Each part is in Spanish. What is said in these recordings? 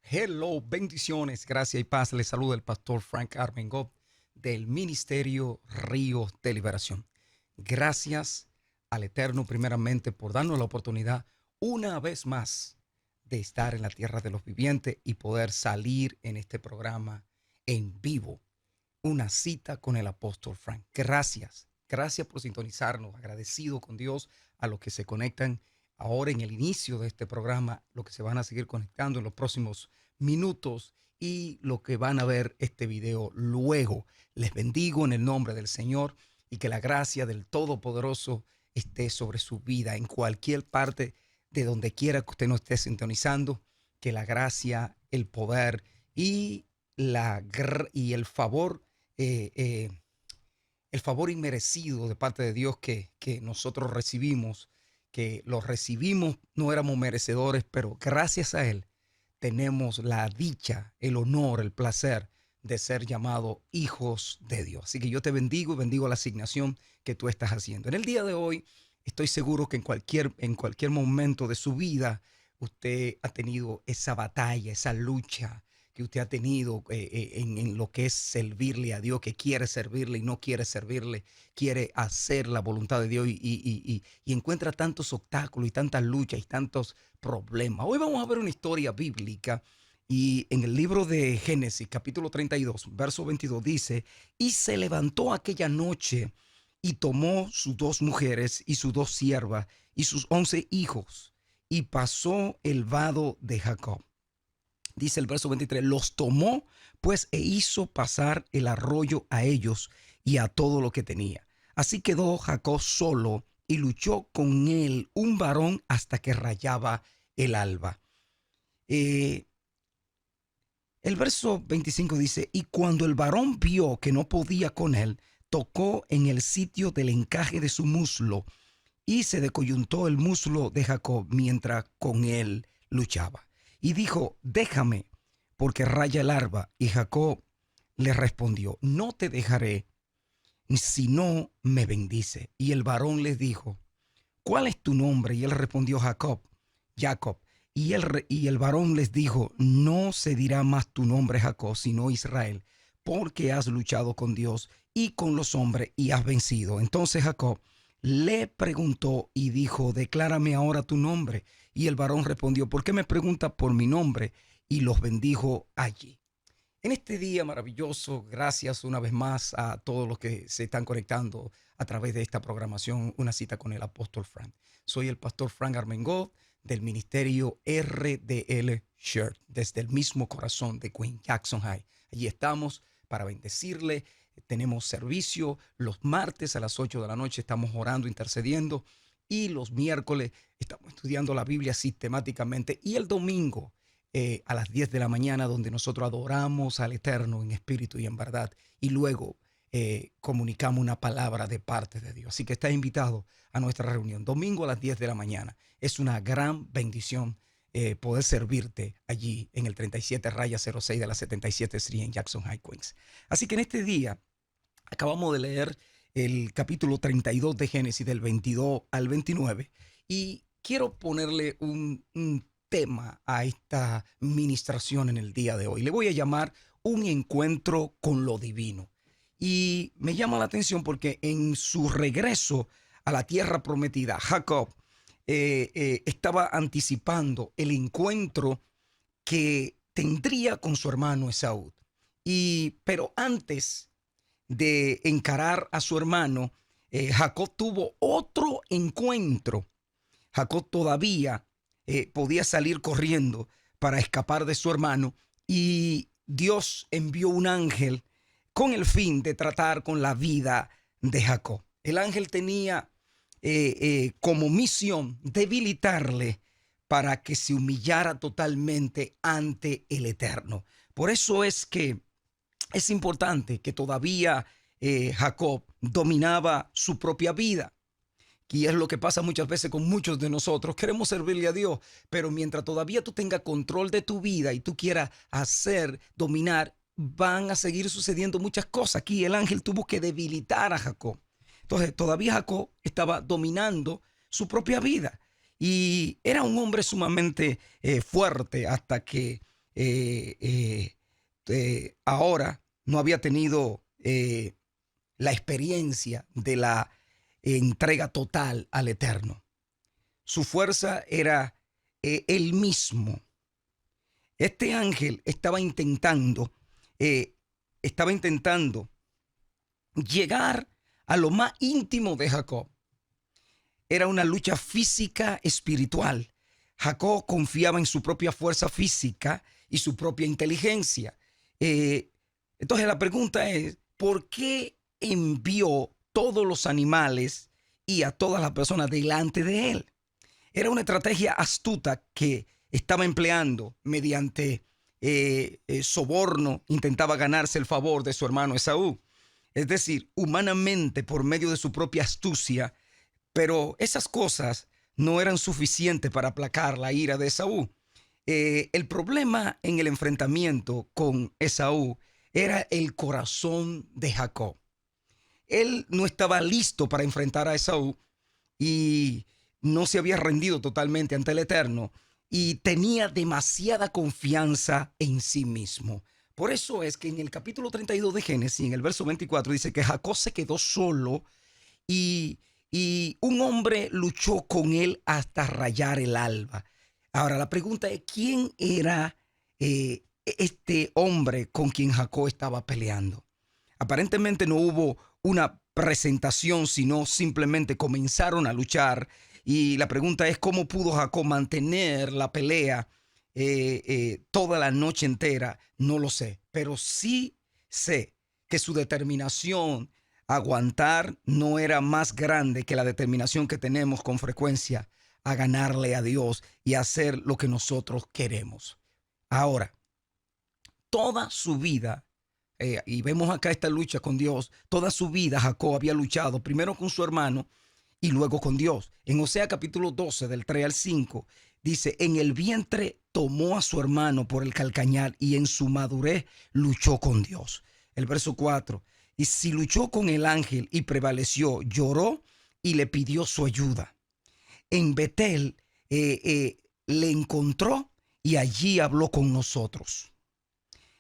Hello, bendiciones, gracias y paz. Les saluda el pastor Frank Armengol del Ministerio Ríos de Liberación. Gracias al Eterno primeramente por darnos la oportunidad una vez más de estar en la tierra de los vivientes y poder salir en este programa en vivo. Una cita con el apóstol Frank. Gracias por sintonizarnos. Agradecido con Dios a los que se conectan ahora en el inicio de este programa, los que se van a seguir conectando en los próximos minutos y los que van a ver este video luego. Les bendigo en el nombre del Señor y que la gracia del Todopoderoso esté sobre su vida en cualquier parte de donde quiera que usted nos esté sintonizando. Que la gracia, el poder y el favor eh, eh, el favor inmerecido de parte de Dios que nosotros recibimos, que lo recibimos, no éramos merecedores, pero gracias a Él tenemos la dicha, el honor, el placer de ser llamados hijos de Dios. Así que yo te bendigo y bendigo la asignación que tú estás haciendo. En el día de hoy estoy seguro que en cualquier momento de su vida usted ha tenido esa batalla, esa lucha que usted ha tenido en lo que es servirle a Dios, que quiere servirle y no quiere servirle, quiere hacer la voluntad de Dios y encuentra tantos obstáculos y tantas luchas y tantos problemas. Hoy vamos a ver una historia bíblica y en el libro de Génesis, capítulo 32, verso 22, dice, y se levantó aquella noche y tomó sus dos mujeres y sus dos siervas y sus 11 hijos y pasó el vado de Jacob. Dice el verso 23, los tomó pues e hizo pasar el arroyo a ellos y a todo lo que tenía. Así quedó Jacob solo y luchó con él un varón hasta que rayaba el alba. Eh, el verso 25 dice, y cuando el varón vio que no podía con él, tocó en el sitio del encaje de su muslo y se decoyuntó el muslo de Jacob mientras con él luchaba. Y dijo, déjame, porque raya el alba. Y Jacob le respondió, no te dejaré si no me bendice. Y el varón les dijo, ¿cuál es tu nombre? Y él respondió, Jacob. Y el varón les dijo, no se dirá más tu nombre Jacob, sino Israel, porque has luchado con Dios y con los hombres y has vencido. Entonces Jacob le preguntó y dijo, declárame ahora tu nombre. Y el varón respondió, ¿por qué me pregunta por mi nombre? Y los bendijo allí. En este día maravilloso, gracias una vez más a todos los que se están conectando a través de esta programación, una cita con el apóstol Frank. Soy el pastor Frank Armengol del ministerio RDL Church, desde el mismo corazón de Queen Jackson High. Allí estamos para bendecirle. Tenemos servicio los martes a las 8 de la noche, estamos orando, intercediendo, y los miércoles estamos estudiando la Biblia sistemáticamente, y el domingo a las 10 de la mañana, donde nosotros adoramos al Eterno en espíritu y en verdad, y luego comunicamos una palabra de parte de Dios. Así que estás invitado a nuestra reunión, domingo a las 10 de la mañana. Es una gran bendición poder servirte allí en el 37-06 de la 77 Street en Jackson High, Queens. Así que en este día acabamos de leer el capítulo 32 de Génesis, del 22 al 29, y quiero ponerle un tema a esta ministración en el día de hoy. Le voy a llamar un encuentro con lo divino. Y me llama la atención porque en su regreso a la tierra prometida, Jacob estaba anticipando el encuentro que tendría con su hermano Esaú. Pero antes de encarar a su hermano, Jacob tuvo otro encuentro. Jacob todavía podía salir corriendo para escapar de su hermano, y Dios envió un ángel con el fin de tratar con la vida de Jacob. El ángel tenía como misión debilitarle para que se humillara totalmente ante el Eterno. Por eso es que es importante que todavía Jacob dominaba su propia vida. Y es lo que pasa muchas veces con muchos de nosotros. Queremos servirle a Dios, pero mientras todavía tú tengas control de tu vida y tú quieras dominar, van a seguir sucediendo muchas cosas. Aquí el ángel tuvo que debilitar a Jacob. Entonces todavía Jacob estaba dominando su propia vida. Y era un hombre sumamente fuerte hasta que ahora no había tenido la experiencia de la entrega total al Eterno. Su fuerza era él mismo. Este ángel estaba intentando llegar a lo más íntimo de Jacob. Era una lucha física espiritual. Jacob confiaba en su propia fuerza física y su propia inteligencia. Entonces la pregunta es, ¿por qué envió todos los animales y a todas las personas delante de él? Era una estrategia astuta que estaba empleando mediante soborno, intentaba ganarse el favor de su hermano Esaú. Es decir, humanamente por medio de su propia astucia, pero esas cosas no eran suficientes para aplacar la ira de Esaú. El problema en el enfrentamiento con Esaú era el corazón de Jacob. Él no estaba listo para enfrentar a Esaú y no se había rendido totalmente ante el Eterno y tenía demasiada confianza en sí mismo. Por eso es que en el capítulo 32 de Génesis, en el verso 24, dice que Jacob se quedó solo y un hombre luchó con él hasta rayar el alba. Ahora, la pregunta es, ¿quién era este hombre con quien Jacob estaba peleando? Aparentemente no hubo una presentación, sino simplemente comenzaron a luchar. Y la pregunta es, ¿cómo pudo Jacob mantener la pelea toda la noche entera? No lo sé, pero sí sé que su determinación a aguantar no era más grande que la determinación que tenemos con frecuencia a ganarle a Dios y a hacer lo que nosotros queremos. Ahora, toda su vida, y vemos acá esta lucha con Dios, toda su vida Jacob había luchado primero con su hermano y luego con Dios. En Osea capítulo 12 del 3 al 5 dice, en el vientre tomó a su hermano por el calcañar y en su madurez luchó con Dios. El verso 4, y si luchó con el ángel y prevaleció, lloró y le pidió su ayuda. En Betel le encontró y allí habló con nosotros.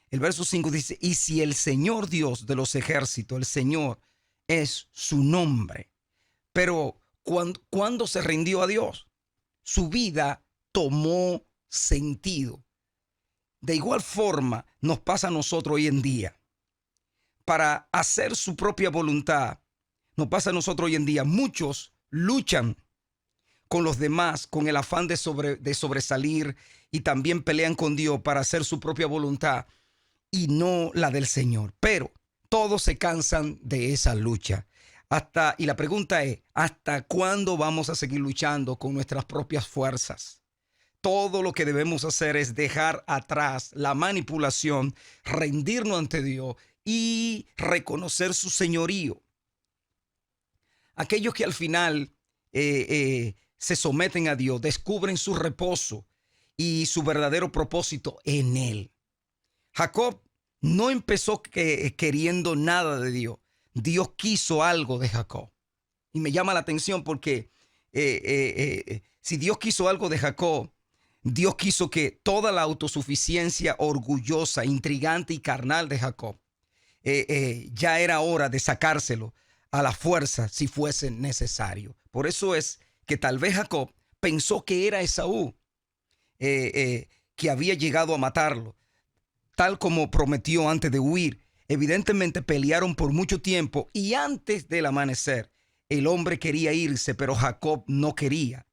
El verso 5 dice, y si el Señor Dios de los ejércitos, el Señor es su nombre. Pero cuando se rindió a Dios, su vida tomó sentido. De igual forma nos pasa a nosotros hoy en día. Para hacer su propia voluntad, nos pasa a nosotros hoy en día. Muchos luchan con los demás, con el afán de sobresalir y también pelean con Dios para hacer su propia voluntad y no la del Señor. Pero todos se cansan de esa lucha. Y la pregunta es, ¿hasta cuándo vamos a seguir luchando con nuestras propias fuerzas? Todo lo que debemos hacer es dejar atrás la manipulación, rendirnos ante Dios y reconocer su señorío. Aquellos que al final se someten a Dios, descubren su reposo y su verdadero propósito en Él. Jacob no empezó queriendo nada de Dios. Dios quiso algo de Jacob. Y me llama la atención porque si Dios quiso algo de Jacob, Dios quiso que toda la autosuficiencia orgullosa, intrigante y carnal de Jacob, ya era hora de sacárselo a la fuerza si fuese necesario. Por eso es que tal vez Jacob pensó que era Esaú, que había llegado a matarlo, tal como prometió antes de huir. Evidentemente pelearon por mucho tiempo y antes del amanecer el hombre quería irse, pero Jacob no quería.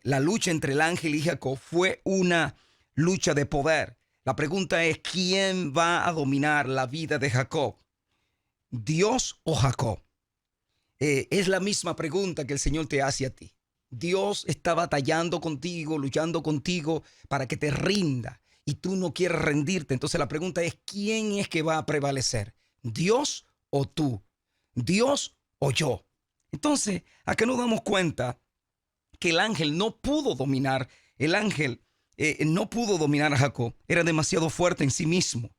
La lucha entre el ángel y Jacob fue una lucha de poder. La pregunta es, ¿quién va a dominar la vida de Jacob? ¿Dios o Jacob? Es la misma pregunta que el Señor te hace a ti. Dios está batallando contigo, luchando contigo para que te rinda y tú no quieres rendirte. Entonces la pregunta es, ¿quién es que va a prevalecer? ¿Dios o tú? ¿Dios o yo? Entonces, acá nos damos cuenta que el ángel no pudo dominar. El ángel no pudo dominar a Jacob. Era demasiado fuerte en sí mismo.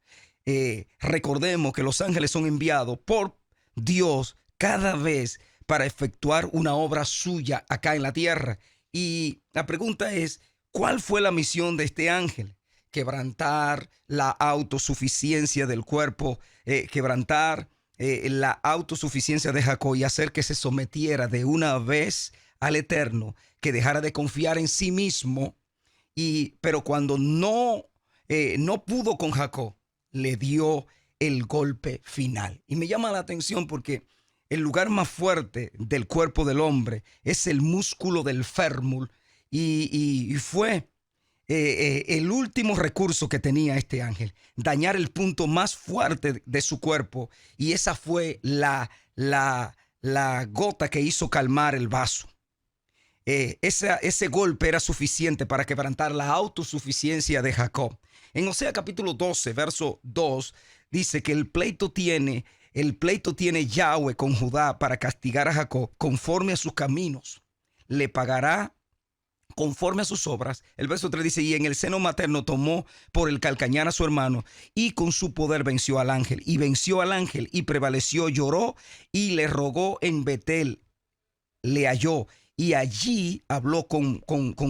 Recordemos que los ángeles son enviados por Dios cada vez para efectuar una obra suya acá en la tierra. Y la pregunta es, ¿cuál fue la misión de este ángel? quebrantar la autosuficiencia del cuerpo, quebrantar la autosuficiencia de Jacob y hacer que se sometiera de una vez al Eterno, que dejara de confiar en sí mismo. Pero cuando no pudo con Jacob, le dio el golpe final. Y me llama la atención porque el lugar más fuerte del cuerpo del hombre es el músculo del fémur y fue el último recurso que tenía este ángel, dañar el punto más fuerte de su cuerpo, y esa fue la gota que hizo calmar el vaso. Ese golpe era suficiente para quebrantar la autosuficiencia de Jacob. En Osea capítulo 12, verso 2, dice que el pleito tiene Yahweh con Judá para castigar a Jacob conforme a sus caminos. Le pagará conforme a sus obras. El verso 3 dice, y en el seno materno tomó por el calcañar a su hermano, y con su poder venció al ángel. Y venció al ángel y prevaleció, lloró y le rogó en Betel. Le halló y allí habló con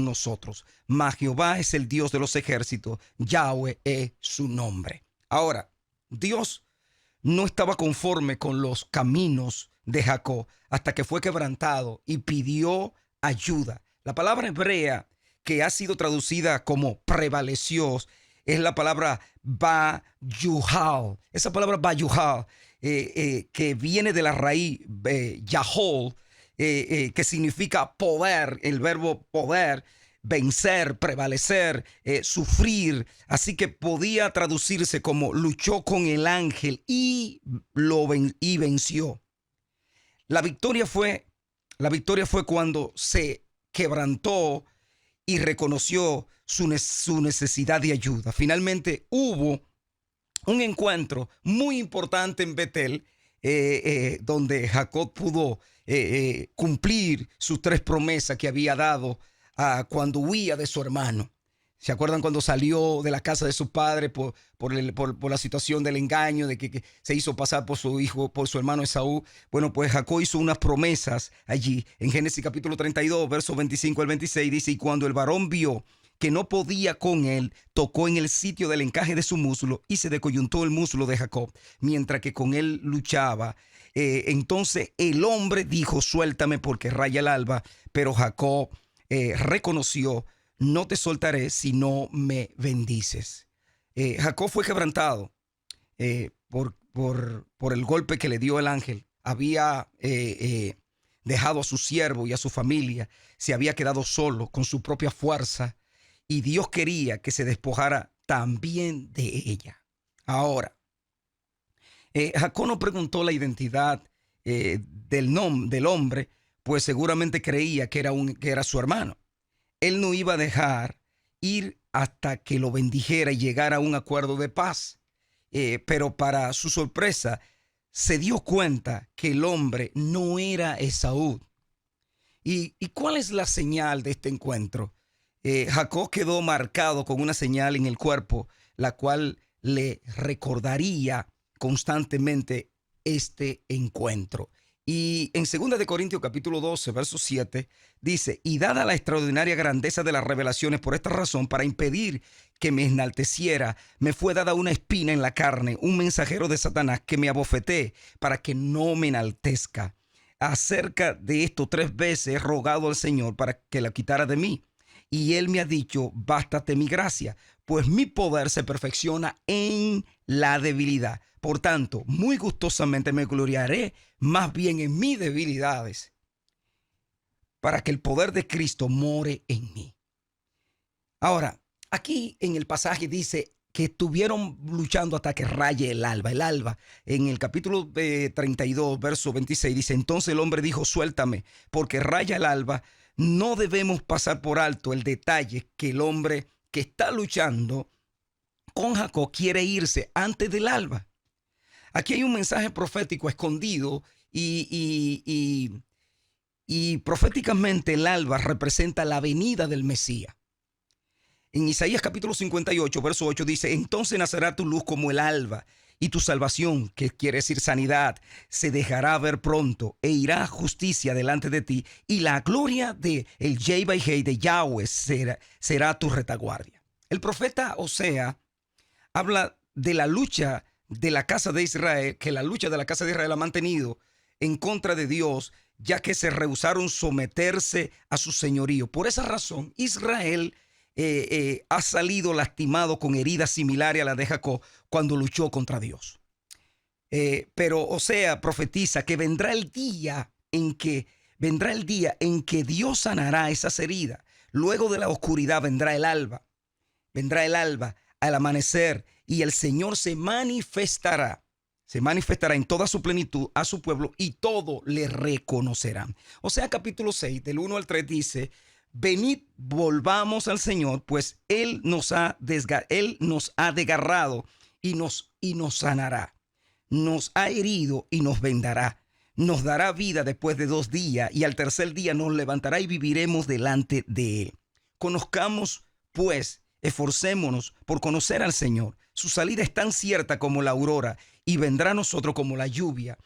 nosotros. Mas Jehová es el Dios de los ejércitos, Yahweh es su nombre. Ahora, Dios no estaba conforme con los caminos de Jacob hasta que fue quebrantado y pidió ayuda. La palabra hebrea que ha sido traducida como prevaleció es la palabra bayuhal. Esa palabra bayuhal, que viene de la raíz yahol, que significa poder, el verbo poder, vencer, prevalecer, sufrir. Así que podía traducirse como luchó con el ángel y venció. La victoria fue cuando se quebrantó y reconoció su necesidad de ayuda. Finalmente hubo un encuentro muy importante en Betel, donde Jacob pudo cumplir sus 3 promesas que había dado cuando huía de su hermano. ¿Se acuerdan cuando salió de la casa de su padre por la situación del engaño, de que se hizo pasar por su hijo, por su hermano Esaú? Bueno, pues Jacob hizo unas promesas allí. En Génesis capítulo 32, versos 25 al 26, dice, y cuando el varón vio que no podía con él, tocó en el sitio del encaje de su muslo y se descoyuntó el muslo de Jacob, mientras que con él luchaba. Entonces el hombre dijo, suéltame porque raya el alba. Pero Jacob reconoció, no te soltaré si no me bendices. Jacob fue quebrantado por el golpe que le dio el ángel. Había dejado a su siervo y a su familia. Se había quedado solo con su propia fuerza. Y Dios quería que se despojara también de ella. Ahora, Jacob no preguntó la identidad del hombre, pues seguramente creía que era su hermano. Él no iba a dejar ir hasta que lo bendijera y llegara a un acuerdo de paz. Pero para su sorpresa, se dio cuenta que el hombre no era Esaú. ¿Y cuál es la señal de este encuentro? Jacob quedó marcado con una señal en el cuerpo, la cual le recordaría constantemente este encuentro. Y en 2 de Corintios capítulo 12, verso 7, dice, y dada la extraordinaria grandeza de las revelaciones, por esta razón, para impedir que me enalteciera, me fue dada una espina en la carne, un mensajero de Satanás que me abofetee para que no me enaltezca. Acerca de esto 3 veces he rogado al Señor para que la quitara de mí. Y él me ha dicho, bástate mi gracia, pues mi poder se perfecciona en la debilidad. Por tanto, muy gustosamente me gloriaré más bien en mis debilidades, para que el poder de Cristo more en mí. Ahora, aquí en el pasaje dice que estuvieron luchando hasta que raye el alba. El alba, en el capítulo 32, verso 26, dice, entonces el hombre dijo, suéltame, porque raya el alba. No debemos pasar por alto el detalle que el hombre que está luchando con Jacob quiere irse antes del alba. Aquí hay un mensaje profético escondido y proféticamente el alba representa la venida del Mesías. En Isaías capítulo 58, verso 8 dice, entonces nacerá tu luz como el alba y tu salvación, que quiere decir sanidad, se dejará ver pronto e irá justicia delante de ti y la gloria de el Yahweh de Yahweh será tu retaguardia. El profeta Osea habla de la lucha de la casa de Israel, que la lucha de la casa de Israel ha mantenido en contra de Dios, ya que se rehusaron someterse a su señorío. Por esa razón, Israel ha salido lastimado con heridas similares a las de Jacob cuando luchó contra Dios. Pero Osea profetiza que vendrá el día en que Dios sanará esas heridas. Luego de la oscuridad vendrá el alba al amanecer, y el Señor se manifestará en toda su plenitud a su pueblo, y todo le reconocerán. O sea, capítulo 6, del 1 al 3 dice: venid, volvamos al Señor, pues Él nos ha desgarrado y nos sanará. Nos ha herido y nos vendará. Nos dará vida después de 2 días, y al tercer día nos levantará y viviremos delante de Él. Conozcamos, pues, esforcémonos por conocer al Señor. Su salida es tan cierta como la aurora, y vendrá a nosotros como la lluvia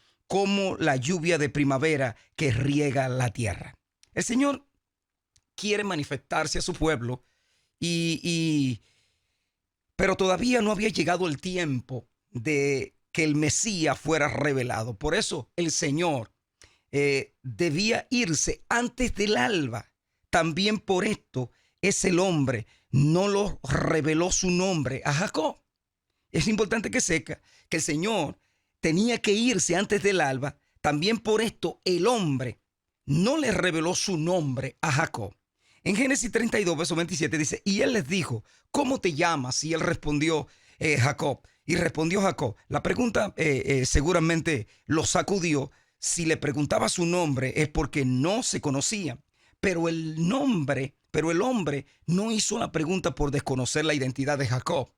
de primavera que riega la tierra. El Señor quiere manifestarse a su pueblo, pero todavía no había llegado el tiempo de que el Mesías fuera revelado. Por eso el Señor debía irse antes del alba. También por esto es el hombre no lo reveló su nombre a Jacob. Es importante que sepa que el Señor tenía que irse antes del alba. También por esto el hombre no le reveló su nombre a Jacob. En Génesis 32, verso 27 dice: y él les dijo, ¿cómo te llamas? Y él respondió, Jacob. Y respondió Jacob. La pregunta seguramente lo sacudió. Si le preguntaba su nombre es porque no se conocían. Pero el hombre no hizo la pregunta por desconocer la identidad de Jacob.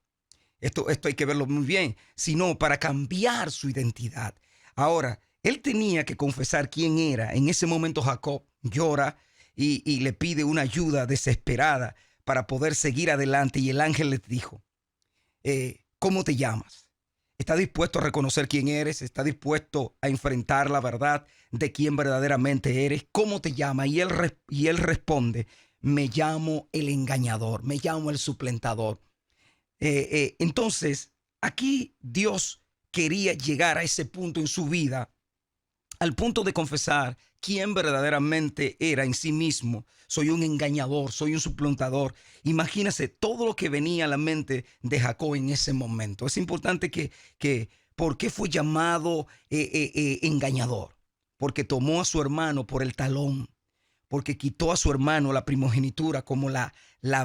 Esto hay que verlo muy bien, sino para cambiar su identidad. Ahora, él tenía que confesar quién era. En ese momento Jacob llora y le pide una ayuda desesperada para poder seguir adelante. Y el ángel le dijo, ¿cómo te llamas? ¿Estás dispuesto a reconocer quién eres? ¿Estás dispuesto a enfrentar la verdad de quién verdaderamente eres? ¿Cómo te llamas? Y él responde, me llamo el engañador, me llamo el suplantador. Entonces, aquí Dios quería llegar a ese punto en su vida, al punto de confesar quién verdaderamente era en sí mismo. Soy un engañador, soy un suplantador. Imagínese todo lo que venía a la mente de Jacob en ese momento. Es importante que ¿por qué fue llamado engañador? Porque tomó a su hermano por el talón, porque quitó a su hermano la primogenitura como la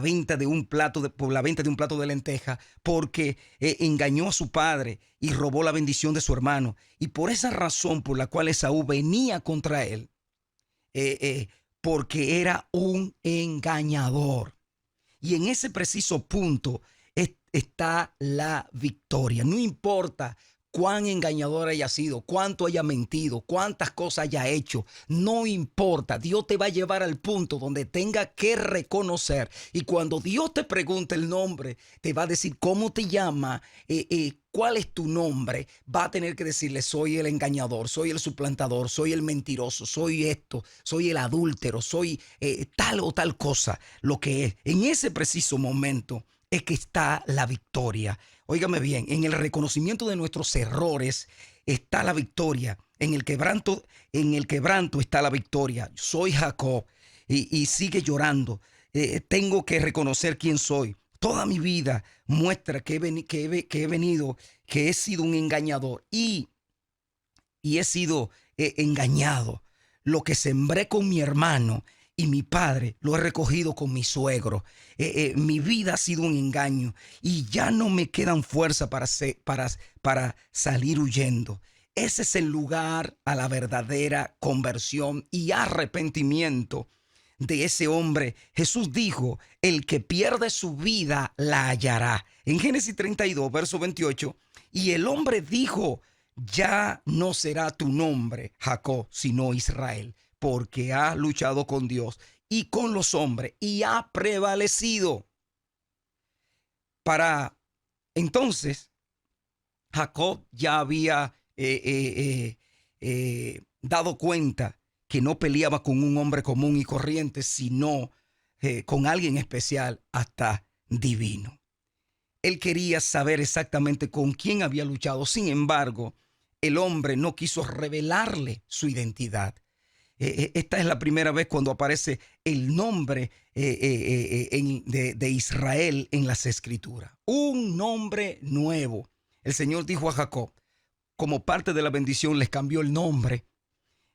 venta de un plato de lenteja, porque engañó a su padre y robó la bendición de su hermano. Y por esa razón por la cual Esaú venía contra él, porque era un engañador. Y en ese preciso punto está la victoria. No importa cuán engañador haya sido, cuánto haya mentido, cuántas cosas haya hecho, no importa. Dios te va a llevar al punto donde tenga que reconocer. Y cuando Dios te pregunte el nombre, te va a decir cómo te llama, cuál es tu nombre. Va a tener que decirle, soy el engañador, soy el suplantador, soy el mentiroso, soy esto, soy el adúltero, soy tal o tal cosa. Lo que es, en ese preciso momento es que está la victoria. Óigame bien, en el reconocimiento de nuestros errores está la victoria. En el quebranto está la victoria. Soy Jacob y sigue llorando. Tengo que reconocer quién soy. Toda mi vida muestra que he sido un engañador y he sido engañado. Lo que sembré con mi hermano y mi padre lo he recogido con mi suegro. Mi vida ha sido un engaño y ya no me quedan fuerzas para salir huyendo. Ese es el lugar a la verdadera conversión y arrepentimiento de ese hombre. Jesús dijo, el que pierde su vida la hallará. En Génesis 32, verso 28, y el hombre dijo, ya no será tu nombre Jacob, sino Israel, porque ha luchado con Dios y con los hombres y ha prevalecido. Para entonces, Jacob ya había dado cuenta que no peleaba con un hombre común y corriente, sino con alguien especial, hasta divino. Él quería saber exactamente con quién había luchado. Sin embargo, el hombre no quiso revelarle su identidad. Esta es la primera vez cuando aparece el nombre de Israel en las Escrituras. Un nombre nuevo. El Señor dijo a Jacob, como parte de la bendición, les cambió el nombre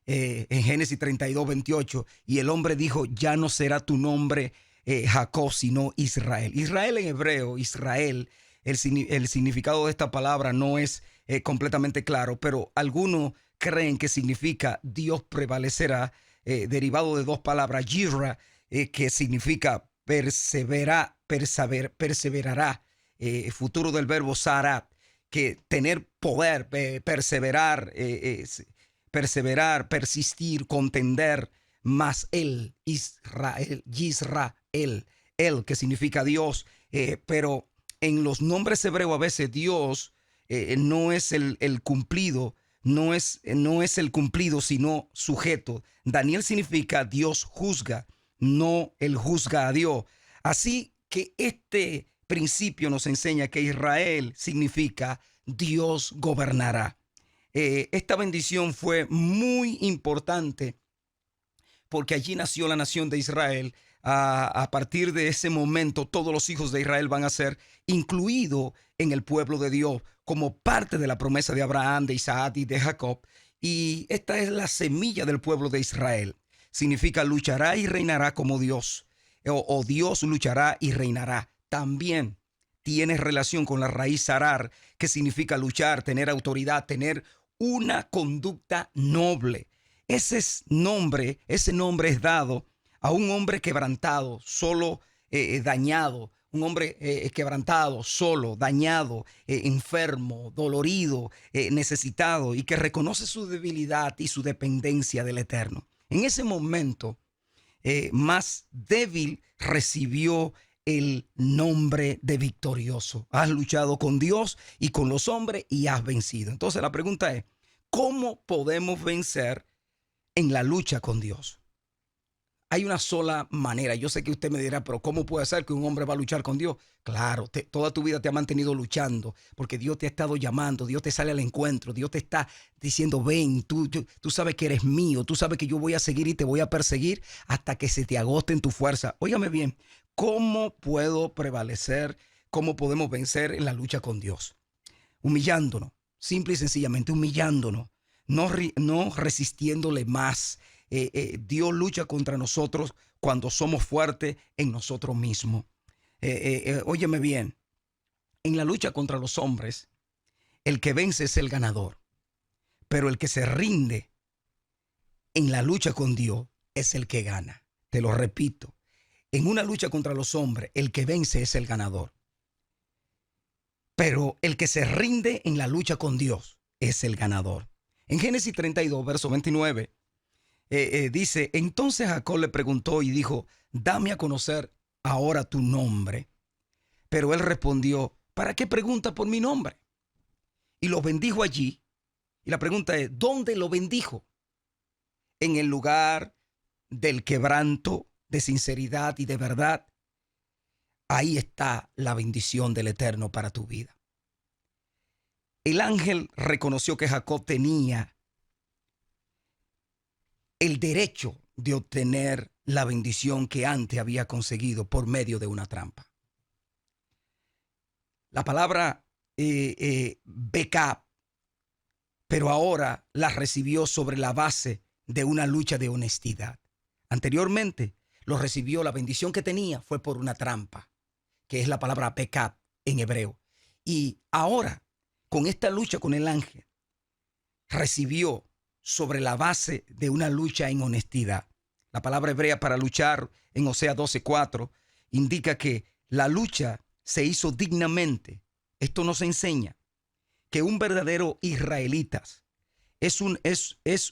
en Génesis 32:28. Y el hombre dijo, ya no será tu nombre Jacob, sino Israel. Israel en hebreo, Israel, el significado de esta palabra no es completamente claro, pero algunos creen que significa Dios prevalecerá, derivado de dos palabras, Yirra, que significa perseverará, futuro del verbo sarat, que tener poder, perseverar, persistir, contender, más él, Israel, Yisrael, él que significa Dios, pero en los nombres hebreos a veces Dios no es el cumplido, no es el cumplido, sino sujeto. Daniel significa Dios juzga, no él juzga a Dios. Así que este principio nos enseña que Israel significa Dios gobernará. Esta bendición fue muy importante porque allí nació la nación de Israel. A partir de ese momento, todos los hijos de Israel van a ser incluidos en el pueblo de Dios como parte de la promesa de Abraham, de Isaac y de Jacob. Y esta es la semilla del pueblo de Israel. Significa luchará y reinará como Dios, o Dios luchará y reinará. También tiene relación con la raíz Sarar, que significa luchar, tener autoridad, tener una conducta noble. Ese nombre es dado a un hombre quebrantado, solo, dañado, un hombre quebrantado, solo, dañado, enfermo, dolorido, necesitado, y que reconoce su debilidad y su dependencia del Eterno. En ese momento, más débil recibió el nombre de victorioso. Has luchado con Dios y con los hombres y has vencido. Entonces la pregunta es, ¿cómo podemos vencer en la lucha con Dios? Hay una sola manera. Yo sé que usted me dirá, pero ¿cómo puede ser que un hombre va a luchar con Dios? Claro, toda tu vida te ha mantenido luchando porque Dios te ha estado llamando, Dios te sale al encuentro, Dios te está diciendo, ven, tú sabes que eres mío, tú sabes que yo voy a seguir y te voy a perseguir hasta que se te agoten tu fuerza. Óigame bien, ¿cómo puedo prevalecer? ¿Cómo podemos vencer en la lucha con Dios? Humillándonos, simple y sencillamente humillándonos, no resistiéndole más. Dios lucha contra nosotros cuando somos fuertes en nosotros mismos. Óyeme bien, en la lucha contra los hombres, el que vence es el ganador, pero el que se rinde en la lucha con Dios es el que gana. Te lo repito, en una lucha contra los hombres, el que vence es el ganador, pero el que se rinde en la lucha con Dios es el ganador. En Génesis 32, verso 29, dice, entonces Jacob le preguntó y dijo, dame a conocer ahora tu nombre. Pero él respondió, ¿para qué pregunta por mi nombre? Y lo bendijo allí. Y la pregunta es, ¿dónde lo bendijo? En el lugar del quebranto, de sinceridad y de verdad. Ahí está la bendición del Eterno para tu vida. El ángel reconoció que Jacob tenía el derecho de obtener la bendición que antes había conseguido por medio de una trampa. La palabra becap, pero ahora la recibió sobre la base de una lucha de honestidad. Anteriormente lo recibió, la bendición que tenía fue por una trampa, que es la palabra becap en hebreo. Y ahora, con esta lucha con el ángel, recibió sobre la base de una lucha en honestidad. La palabra hebrea para luchar en Oseas 12:4 indica que la lucha se hizo dignamente. Esto nos enseña que un verdadero israelita es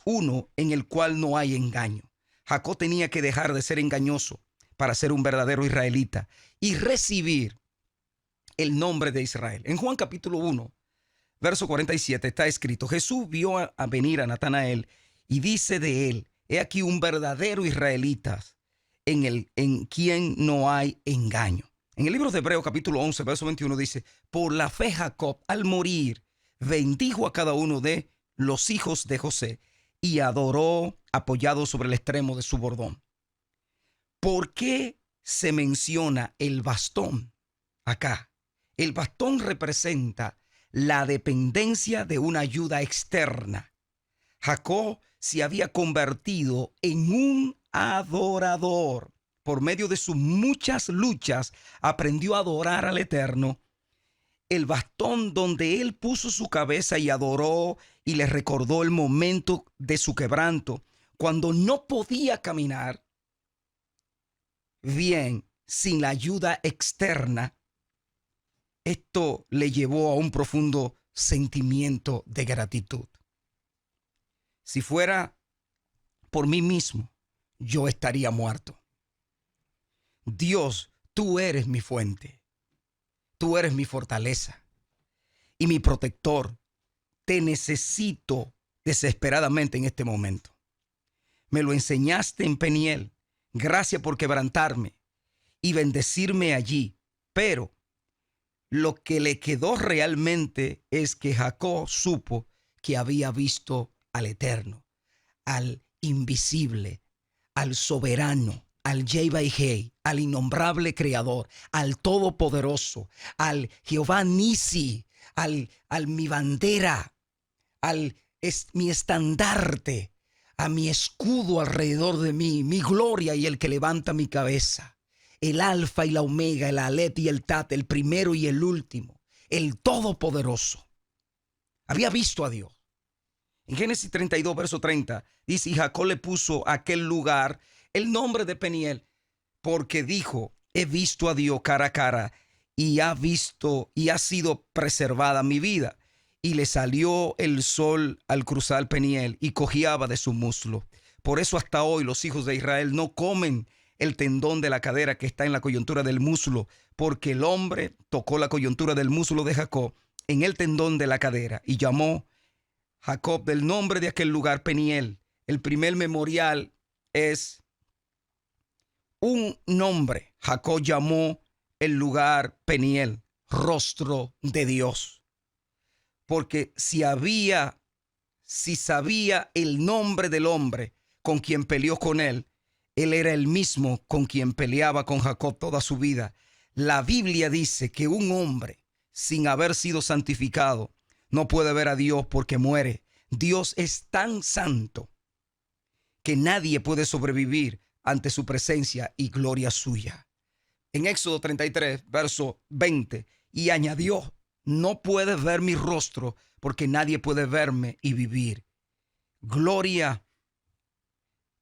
uno en el cual no hay engaño. Jacob tenía que dejar de ser engañoso para ser un verdadero israelita y recibir el nombre de Israel. En Juan capítulo 1, verso 47 está escrito, Jesús vio a venir a Natanael y dice de él, he aquí un verdadero israelita en quien no hay engaño. En el libro de Hebreos capítulo 11, verso 21 dice, por la fe Jacob al morir bendijo a cada uno de los hijos de José y adoró apoyado sobre el extremo de su bordón. ¿Por qué se menciona el bastón acá? El bastón representa la dependencia de una ayuda externa. Jacob se había convertido en un adorador. Por medio de sus muchas luchas, aprendió a adorar al Eterno. El bastón donde él puso su cabeza y adoró y le recordó el momento de su quebranto, cuando no podía caminar bien sin la ayuda externa. Esto le llevó a un profundo sentimiento de gratitud. Si fuera por mí mismo, yo estaría muerto. Dios, tú eres mi fuente, tú eres mi fortaleza y mi protector. Te necesito desesperadamente en este momento. Me lo enseñaste en Peniel. Gracias por quebrantarme y bendecirme allí. Pero lo que le quedó realmente es que Jacob supo que había visto al Eterno, al invisible, al soberano, al Yahweh, al innombrable creador, al todopoderoso, al Jehová Nisi, al mi bandera, mi estandarte, a mi escudo alrededor de mí, mi gloria y el que levanta mi cabeza, el alfa y la omega, el aleph y el tat, el primero y el último, el todopoderoso. Había visto a Dios. En Génesis 32, verso 30, dice, y Jacob le puso a aquel lugar el nombre de Peniel, porque dijo, he visto a Dios cara a cara, y ha sido preservada mi vida. Y le salió el sol al cruzar Peniel y cojeaba de su muslo. Por eso hasta hoy los hijos de Israel no comen el tendón de la cadera que está en la coyuntura del muslo, porque el hombre tocó la coyuntura del muslo de Jacob en el tendón de la cadera y llamó Jacob del nombre de aquel lugar Peniel. El primer memorial es un nombre. Jacob llamó el lugar Peniel, rostro de Dios. Porque si sabía el nombre del hombre con quien peleó con él, él era el mismo con quien peleaba con Jacob toda su vida. La Biblia dice que un hombre sin haber sido santificado no puede ver a Dios porque muere. Dios es tan santo que nadie puede sobrevivir ante su presencia y gloria suya. En Éxodo 33, verso 20, y añadió, no puedes ver mi rostro porque nadie puede verme y vivir. Gloria,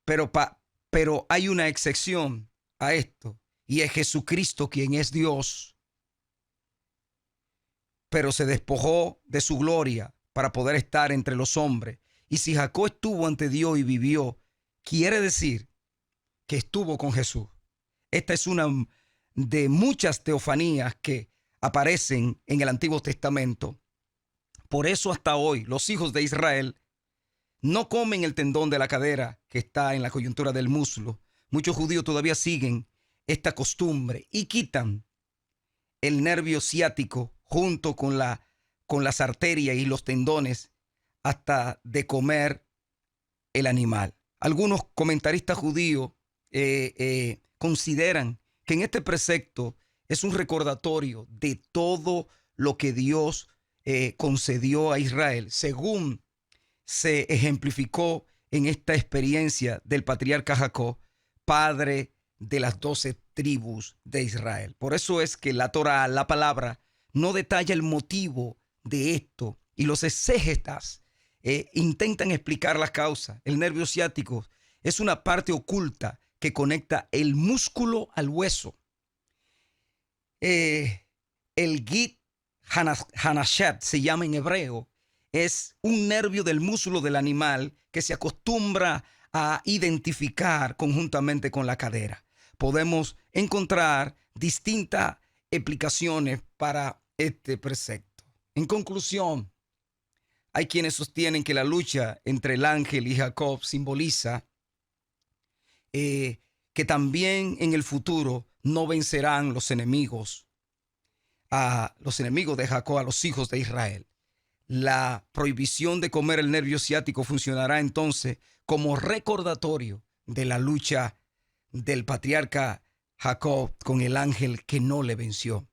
pero hay una excepción a esto, y es Jesucristo quien es Dios, pero se despojó de su gloria para poder estar entre los hombres. Y si Jacob estuvo ante Dios y vivió, quiere decir que estuvo con Jesús. Esta es una de muchas teofanías que aparecen en el Antiguo Testamento. Por eso hasta hoy los hijos de Israel no comen el tendón de la cadera que está en la coyuntura del muslo. Muchos judíos todavía siguen esta costumbre y quitan el nervio ciático junto con las arterias y los tendones hasta de comer el animal. Algunos comentaristas judíos consideran que en este precepto es un recordatorio de todo lo que Dios concedió a Israel, según se ejemplificó en esta experiencia del patriarca Jacob, padre de las 12 tribus de Israel. Por eso es que la Torá, la palabra, no detalla el motivo de esto, y los exégetas intentan explicar las causas. El nervio ciático es una parte oculta que conecta el músculo al hueso. El Git Hanashat se llama en hebreo. Es un nervio del músculo del animal que se acostumbra a identificar conjuntamente con la cadera. Podemos encontrar distintas explicaciones para este precepto. En conclusión, hay quienes sostienen que la lucha entre el ángel y Jacob simboliza que también en el futuro no vencerán los enemigos de Jacob, a los hijos de Israel. La prohibición de comer el nervio ciático funcionará entonces como recordatorio de la lucha del patriarca Jacob con el ángel que no le venció.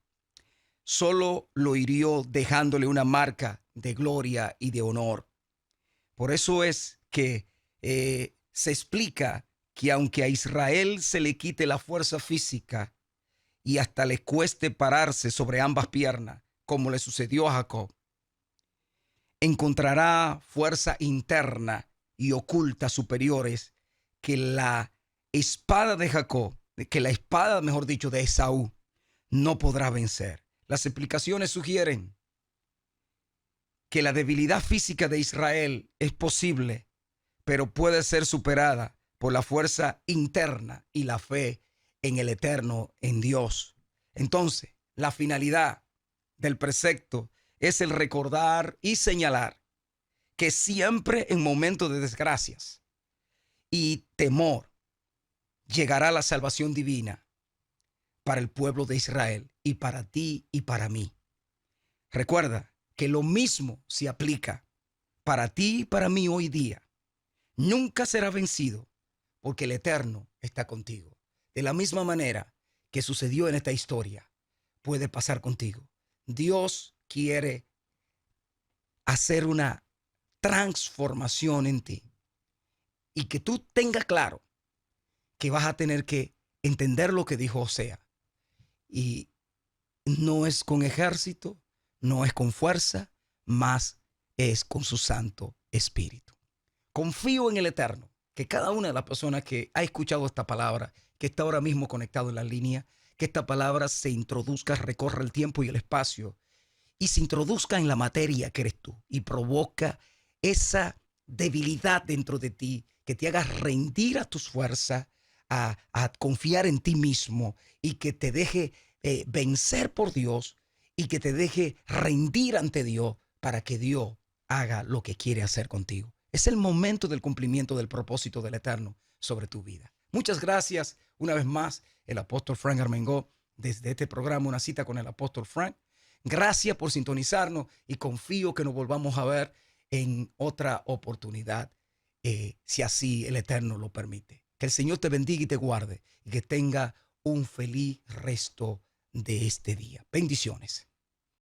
Solo lo hirió dejándole una marca de gloria y de honor. Por eso es que se explica que aunque a Israel se le quite la fuerza física y hasta le cueste pararse sobre ambas piernas, como le sucedió a Jacob, encontrará fuerza interna y oculta superiores que la espada de Jacob, que la espada, mejor dicho, de Esaú, no podrá vencer. Las explicaciones sugieren que la debilidad física de Israel es posible, pero puede ser superada por la fuerza interna y la fe en el eterno, en Dios. Entonces, la finalidad del precepto es el recordar y señalar que siempre en momentos de desgracias y temor llegará la salvación divina para el pueblo de Israel y para ti y para mí. Recuerda que lo mismo se aplica para ti y para mí hoy día. Nunca será vencido porque el Eterno está contigo. De la misma manera que sucedió en esta historia, puede pasar contigo. Dios quiere hacer una transformación en ti y que tú tengas claro que vas a tener que entender lo que dijo Osea. Y no es con ejército, no es con fuerza, más es con su Santo Espíritu. Confío en el Eterno, que cada una de las personas que ha escuchado esta palabra, que está ahora mismo conectado en la línea, que esta palabra se introduzca, recorra el tiempo y el espacio y se introduzca en la materia que eres tú y provoca esa debilidad dentro de ti que te haga rendir a tus fuerzas, a confiar en ti mismo y que te deje vencer por Dios y que te deje rendir ante Dios para que Dios haga lo que quiere hacer contigo. Es el momento del cumplimiento del propósito del Eterno sobre tu vida. Muchas gracias una vez más, el apóstol Frank Armengol, desde este programa Una Cita con el Apóstol Frank. Gracias por sintonizarnos y confío que nos volvamos a ver en otra oportunidad, si así el Eterno lo permite. Que el Señor te bendiga y te guarde y que tenga un feliz resto de este día. Bendiciones.